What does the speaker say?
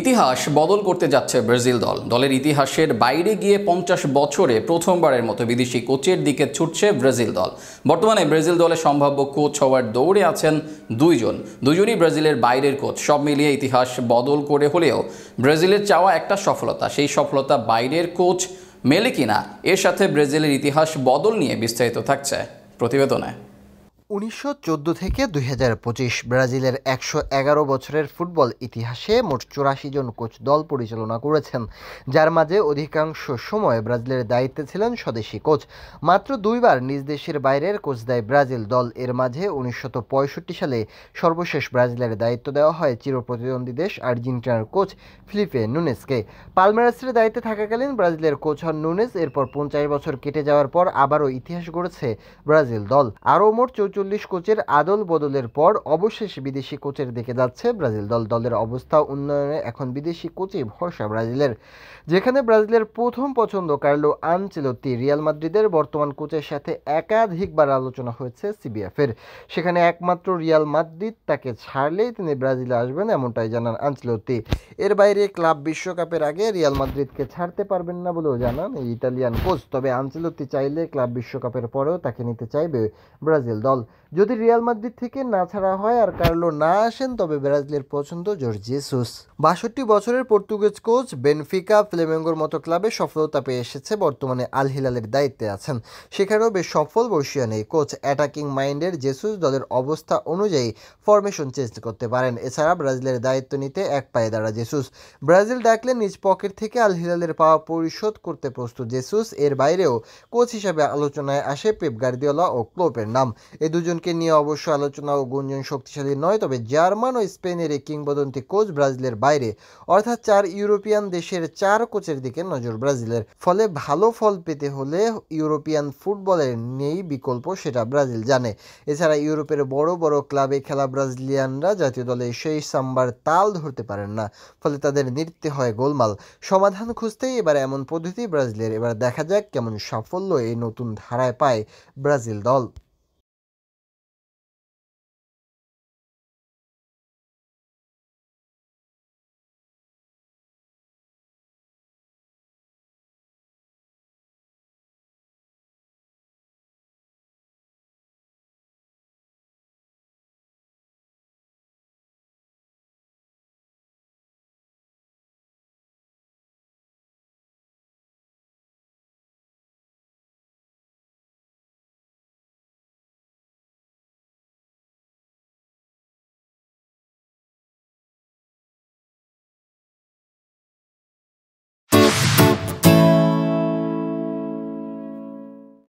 ইতিহাস বদল করতে যাচ্ছে ব্রাজিল দল। দলের ইতিহাসের বাইরে গিয়ে 50 বছরে প্রথমবারের মতো বিদেশি কোচের দিকে ছুটছে ব্রাজিল দল। বর্তমানে ব্রাজিল দলে সম্ভাব্য কোচ হওয়ার দৌড়ে আছেন দুজনই ব্রাজিলের বাইরের কোচ। সব মিলিয়ে ইতিহাস বদল করে হলেও ব্রাজিলের চাওয়া একটা সফলতা, সেই সফলতা বাইরের কোচ মেলে কিনা, এর সাথে ব্রাজিলের ইতিহাস বদল নিয়ে বিস্তারিত থাকছে প্রতিবেদনে। 1914 থেকে 2025 ব্রাজিলের 111 বছরের ফুটবল ইতিহাসে মোট 84 জন কোচ দল পরিচালনা করেছেন, যার মাঝে অধিকাংশ সময় ব্রাজিলের দায়িত্বে ছিলেন স্বদেশি কোচ। মাত্র দুইবার নিজ দেশের বাইরের কোচ দেয় ব্রাজিল দল। এর মাঝে 1965 সালে সর্বশেষ ব্রাজিলের দায়িত্ব দেওয়া হয় চিরপ্রতিদ্বন্দ্বী দেশ আর্জেন্টিনার কোচ ফিলিপে নুনেজকে। পালমেরাসের দায়িত্বে থাকাকালীন ব্রাজিলের কোচ হন নুনেজ। এরপর 50 বছর কেটে যাওয়ার পর আবারও ইতিহাস গড়েছে ব্রাজিল দল। আরও মোট 44 কোচের আদল বদলের পর অবশেষে বিদেশি কোচের দিকে যাচ্ছে ব্রাজিল দল। দলের অবস্থা উন্নয়নে এখন বিদেশি কোচই ভরসা ব্রাজিলের, যেখানে ব্রাজিলের প্রথম পছন্দ কার্লো আনচেলত্তি। রিয়াল মাদ্রিদের বর্তমান কোচের সাথে একাধিকবার আলোচনা হয়েছে সিবিএফের, সেখানে একমাত্র রিয়াল মাদ্রিদ তাকে ছাড়লেই তিনি ব্রাজিলে আসবেন, এমনটাই জানান আনচেলত্তি। এর বাইরে ক্লাব বিশ্বকাপের আগে রিয়াল মাদ্রিদকে ছাড়তে পারবেন না বলেও জানান এই ইতালিয়ান কোচ। তবে আনচেলত্তি চাইলে ক্লাব বিশ্বকাপের পরেও তাকে নিতে চাইবে ব্রাজিল দল। যদি রিয়াল মাদ্রিদ থেকে না ছাড়া হয় আর কার্লো না আসেন, তবে ব্রাজিলের পছন্দ জর্জ জেসুস। 62 বছরের পর্তুগিজ কোচ বেনফিকা, ফ্লেমেঙ্গোর মতো ক্লাবে সফলতা পেয়ে এসেছে, বর্তমানে আল হিলালের দায়িত্বে আছেন, সেখানেও বেশ সফল বর্ষীয়ান এই কোচ। অ্যাটাকিং মাইন্ডের জেসুস দলের অবস্থা অনুযায়ী ফরমেশন চেঞ্জ করতে পারেন। এছাড়া ব্রাজিলের দায়িত্ব নিতে এক পায়ে দাঁড়া জেসুস। ব্রাজিল ডাকলে নিজ পকেট থেকে আল হিলালের পাওয়া পরিশোধ করতে প্রস্তুত জেসুস। এর বাইরেও কোচ হিসাবে আলোচনায় আসে পেপ গার্দিওলা ও ক্লোপের নাম। এই দুজনকে নিয়ে অবশ্য আলোচনা ও গুঞ্জন শক্তিশালী নয়, তবে জার্মান ও স্পেনের এই কিংবদন্তি কোচ ব্রাজিলের বাইরে, অর্থাৎ 4 ইউরোপিয়ান দেশের 4 কোচের দিকে নজর ব্রাজিলের। ফলে ভালো ফল পেতে হলে ইউরোপিয়ান ফুটবলের নেই বিকল্প, সেটা ব্রাজিল জানে। এছাড়া ইউরোপের বড় বড় ক্লাবে খেলা ব্রাজিলিয়ানরা জাতীয় দলে সেই সাম্বার তাল ধরতে পারেন না, ফলে তাদের নৃত্যে হয় গোলমাল। সমাধান খুঁজতেই এবার এমন পদ্ধতি ব্রাজিলের। এবার দেখা যাক কেমন সাফল্য এই নতুন ধারায় পায় ব্রাজিল দল।